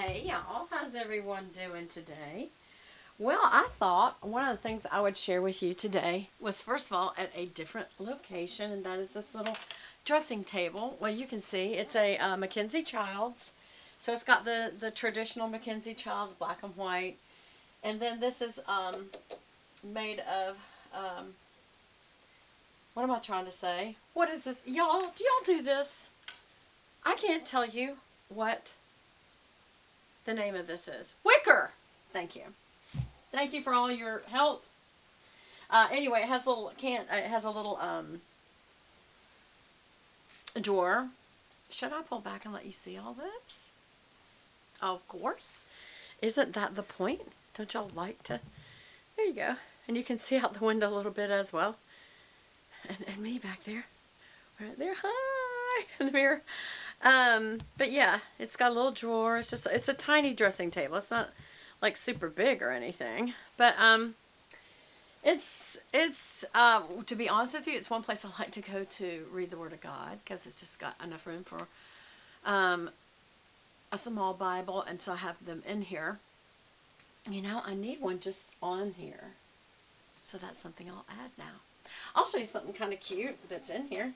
Hey y'all, how's everyone doing today? Well, I thought one of the things I would share with you today was, first of all, at a different location, and that is this little dressing table. Well, you can see it's a Mackenzie Childs. So it's got the traditional Mackenzie Childs, black and white. And then this is made of, what am I trying to say? What is this? Y'all, do y'all do this? I can't tell you what the name of this is. Wicker! Thank you. Thank you for all your help. Anyway, it has a little drawer. Should I pull back and let you see all this? Of course. Isn't that the point? Don't y'all like to? There you go. And you can see out the window a little bit as well. And me back there. Right there. Hi! In the mirror. But yeah, it's got a little drawer. It's a tiny dressing table. It's not like super big or anything. But it's to be honest with you, it's one place I like to go to read the Word of God, because it's just got enough room for a small Bible, and so I have them in here. You know, I need one just on here. So that's something I'll add now. I'll show you something kind of cute that's in here.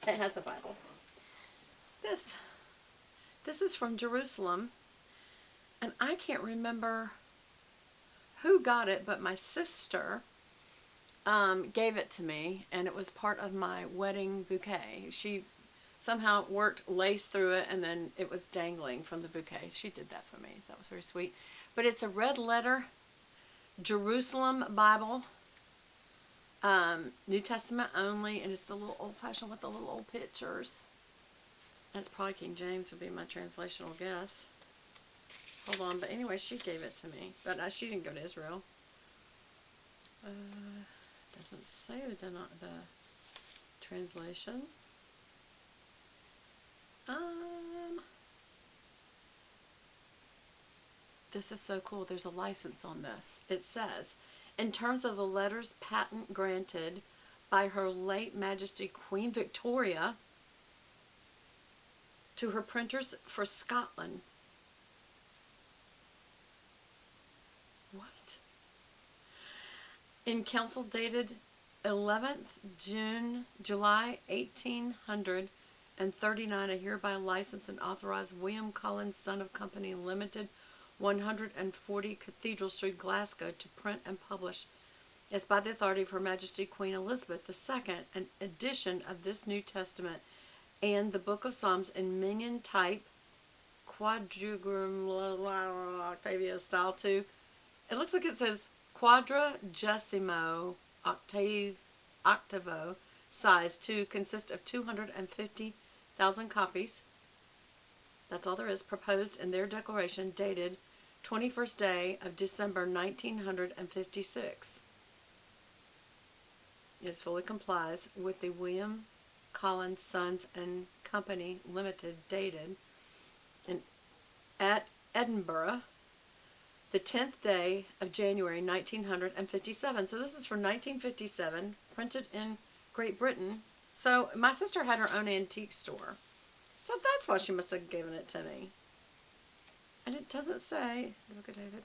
It has a Bible. This is from Jerusalem, and I can't remember who got it, but my sister gave it to me, and it was part of my wedding bouquet. She somehow worked lace through it, and then it was dangling from the bouquet. She did that for me, so that was very sweet. But it's a red letter Jerusalem Bible, New Testament only, and it's the little old-fashioned with the little old pictures. That's probably King James would be my translational guess. Hold on, but anyway, she gave it to me. But she didn't go to Israel. Doesn't say the translation. This is so cool. There's a license on this. It says, in terms of the letter's patent granted by Her late Majesty Queen Victoria to her printers for Scotland. What? In council dated 11th July 1839, I hereby license and authorize William Collins, Son of Company Limited, 140 Cathedral Street, Glasgow, to print and publish, as by the authority of Her Majesty Queen Elizabeth II, an edition of this New Testament and the Book of Psalms in Minion type, quadrigram Octavio style too. It looks like it says quadragesimo octavo size to consist of 250,000 copies. That's all there is. Proposed in their declaration dated 21st day of December 1956. It fully complies with the William Collins, Sons and Company Limited, dated at Edinburgh, the 10th day of January 1957. So this is from 1957, printed in Great Britain. So my sister had her own antique store. So that's why she must have given it to me. And it doesn't say the Book of David.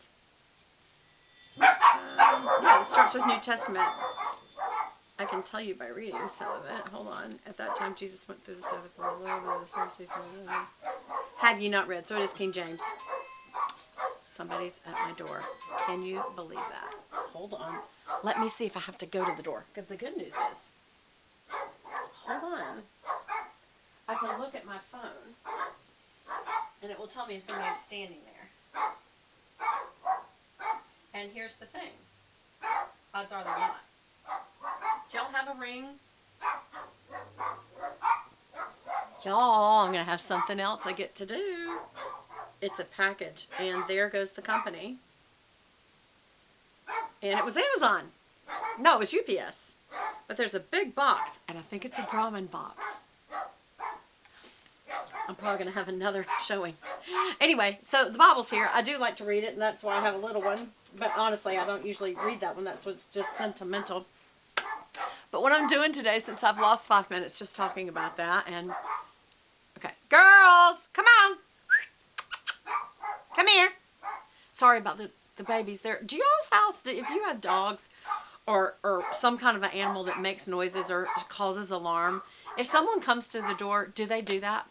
Yeah, it starts with New Testament. I can tell you by reading some of it. Hold on. At that time, Jesus went through the Sabbath. Have you not read? So it is King James. Somebody's at my door. Can you believe that? Hold on. Let me see if I have to go to the door. Because the good news is, hold on, I can look at my phone, and it will tell me if somebody's standing there. And here's the thing. Odds are they're not. Do y'all have a ring? Y'all, I'm going to have something else I get to do. It's a package, and there goes the company. And it was Amazon. No, it was UPS. But there's a big box, and I think it's a Brahmin box. I'm probably going to have another showing. Anyway, so the Bible's here. I do like to read it, and that's why I have a little one. But honestly, I don't usually read that one. That's what's just sentimental. But what I'm doing today, since I've lost 5 minutes just talking about that, and okay, girls, come on. sorry about the babies there. Do y'all's house, if you have dogs or some kind of an animal that makes noises or causes alarm, if someone comes to the door, do they do that?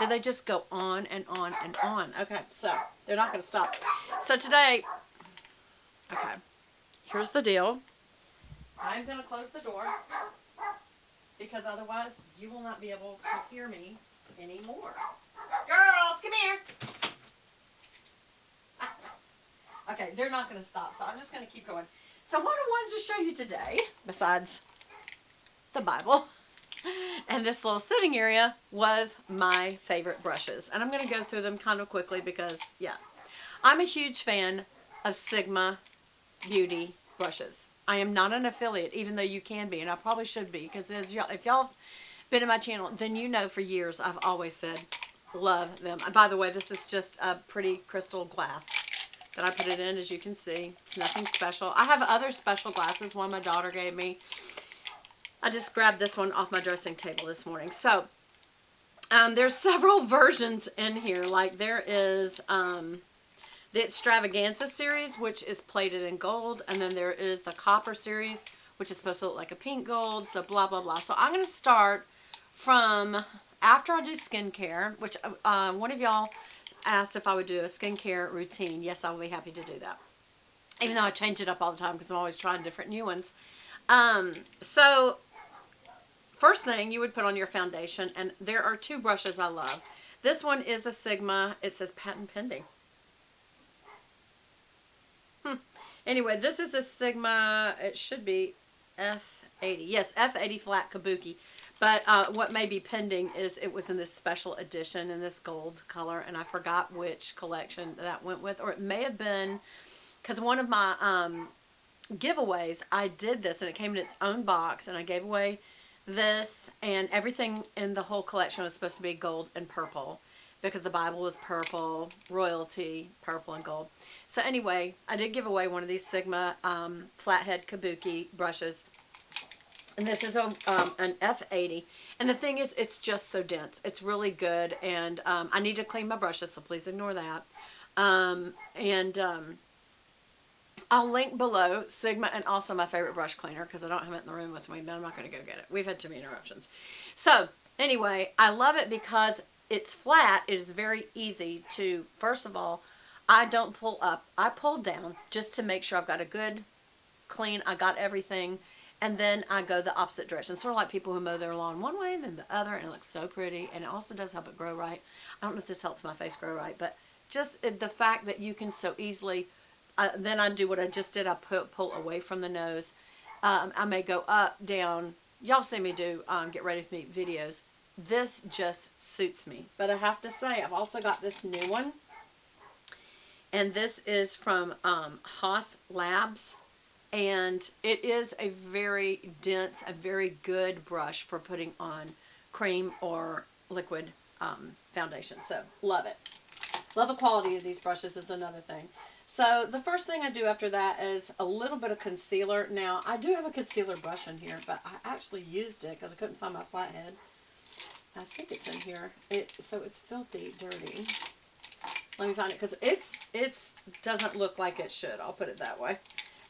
Do they just go on and on and on? Okay, so they're not going to stop. So today, okay, here's the deal. I'm going to close the door because otherwise you will not be able to hear me anymore. Girls, come here. Okay, they're not going to stop, so I'm just going to keep going. So what I wanted to show you today, besides the Bible and this little sitting area, was my favorite brushes. And I'm going to go through them kind of quickly because, yeah, I'm a huge fan of Sigma Beauty brushes. I am not an affiliate, even though you can be, and I probably should be, because if y'all have been in my channel, then you know for years I've always said love them. And by the way, this is just a pretty crystal glass that I put it in, as you can see. It's nothing special. I have other special glasses, one my daughter gave me. I just grabbed this one off my dressing table this morning. So, there's several versions in here. Like there is the Extravaganza series, which is plated in gold. And then there is the Copper series, which is supposed to look like a pink gold. So blah, blah, blah. So I'm going to start from after I do skincare, which one of y'all asked if I would do a skincare routine. Yes, I will be happy to do that. Even though I change it up all the time because I'm always trying different new ones. So first thing, you would put on your foundation, and there are two brushes I love. This one is a Sigma. It says patent pending. Anyway, this is a Sigma. It should be F80. Yes, F80 flat kabuki. But what may be pending is it was in this special edition in this gold color, and I forgot which collection that went with. Or it may have been, because one of my giveaways, I did this, and it came in its own box, and I gave away this, and everything in the whole collection was supposed to be gold and purple, because the Bible was purple, royalty, purple and gold. So anyway, I did give away one of these Sigma flathead kabuki brushes. And this is an F80. And the thing is, it's just so dense. It's really good. And I need to clean my brushes, so please ignore that. I'll link below Sigma and also my favorite brush cleaner because I don't have it in the room with me, but I'm not going to go get it. We've had too many interruptions. So anyway, I love it because it's flat. It is very easy to, first of all, I don't pull up. I pull down just to make sure I've got a good clean. I got everything. And then I go the opposite direction. Sort of like people who mow their lawn one way and then the other. And it looks so pretty. And it also does help it grow right. I don't know if this helps my face grow right. But just the fact that you can so easily, then I do what I just did. I pull away from the nose. I may go up, down. Y'all see me do Get Ready With Me videos. This just suits me. But I have to say, I've also got this new one. And this is from Haas Labs. And it is a very dense, a very good brush for putting on cream or liquid foundation. So, love it. Love the quality of these brushes is another thing. So, the first thing I do after that is a little bit of concealer. Now, I do have a concealer brush in here, but I actually used it because I couldn't find my flathead. I think it's in here. So, it's filthy, dirty. Let me find it because it doesn't look like it should. I'll put it that way.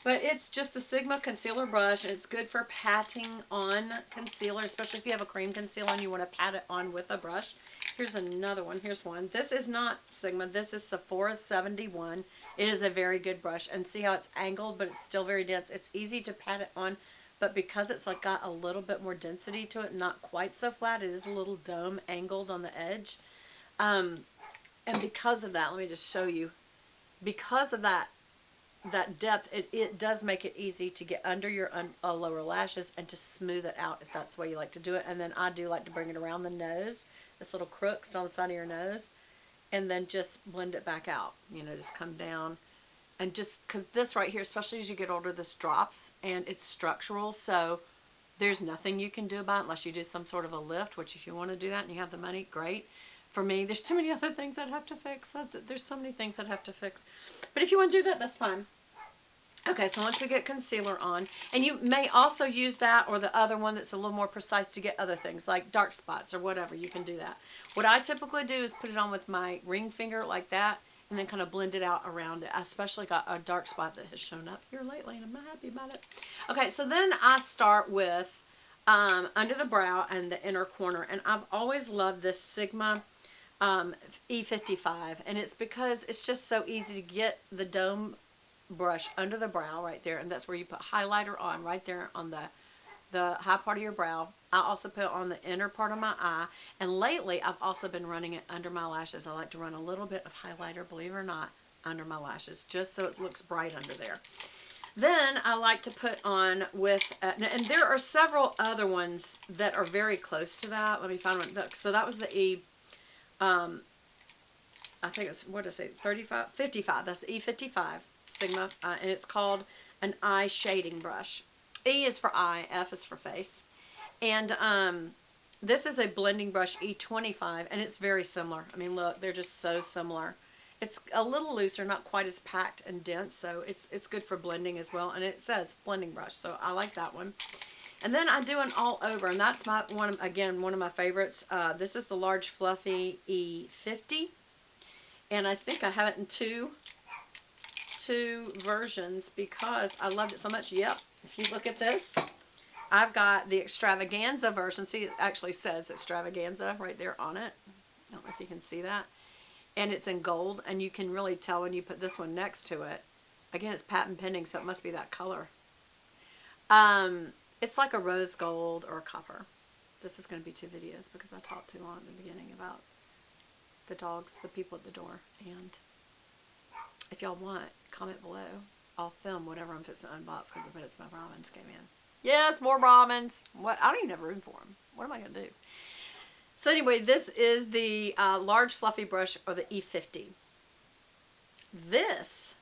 But it's just the Sigma concealer brush. It's good for patting on concealer, especially if you have a cream concealer and you want to pat it on with a brush. Here's another one. Here's one. This is not Sigma. This is Sephora 71. It is a very good brush. And see how it's angled, but it's still very dense. It's easy to pat it on, but because it's like got a little bit more density to it, not quite so flat, it is a little dome angled on the edge. And because of that, let me just show you. Because of that depth, it does make it easy to get under your lower lashes and to smooth it out if that's the way you like to do it. And then I do like to bring it around the nose, this little crooks on the side of your nose, and then just blend it back out. You know, just come down. And just, because this right here, especially as you get older, this drops, and it's structural, so there's nothing you can do about it unless you do some sort of a lift, which if you want to do that and you have the money, great. For me, there's too many other things I'd have to fix. There's so many things I'd have to fix. But if you want to do that, that's fine. Okay, so once we get concealer on, and you may also use that or the other one that's a little more precise to get other things like dark spots or whatever. You can do that. What I typically do is put it on with my ring finger like that and then kind of blend it out around it. I especially got a dark spot that has shown up here lately, and I'm not happy about it. Okay, so then I start with under the brow and the inner corner, and I've always loved this Sigma E55, and it's because it's just so easy to get the dome brush under the brow right there, and that's where you put highlighter on, right there on the high part of your brow. I also put it on the inner part of my eye, and lately I've also been running it under my lashes. I like to run a little bit of highlighter, believe it or not, under my lashes, just so it looks bright under there. Then I like to put on with, and there are several other ones that are very close to that. Let me find one. So that was the I think it's, what did I say, 35, 55. That's the E55 Sigma, and it's called an eye shading brush. E is for eye, F is for face. And this is a blending brush, E25, and it's very similar. I mean, look, they're just so similar. It's a little looser, not quite as packed and dense, so it's good for blending as well. And it says blending brush, so I like that one. And then I do an all over, and that's one of my favorites. This is the large fluffy E50, and I think I have it in two versions because I loved it so much. Yep, if you look at this, I've got the extravaganza version. See, it actually says extravaganza right there on it. I don't know if you can see that. And it's in gold, and you can really tell when you put this one next to it. Again, it's patent pending, so it must be that color. It's like a rose gold or a copper. This is going to be 2 videos because I talked too long at the beginning about the dogs, the people at the door. And if y'all want, comment below. I'll film whatever I'm fixing to unbox because I bet it's my Brahmins came in. Yes, more Brahmins. What? I don't even have room for them. What am I going to do? So anyway, this is the large fluffy brush, or the E50. This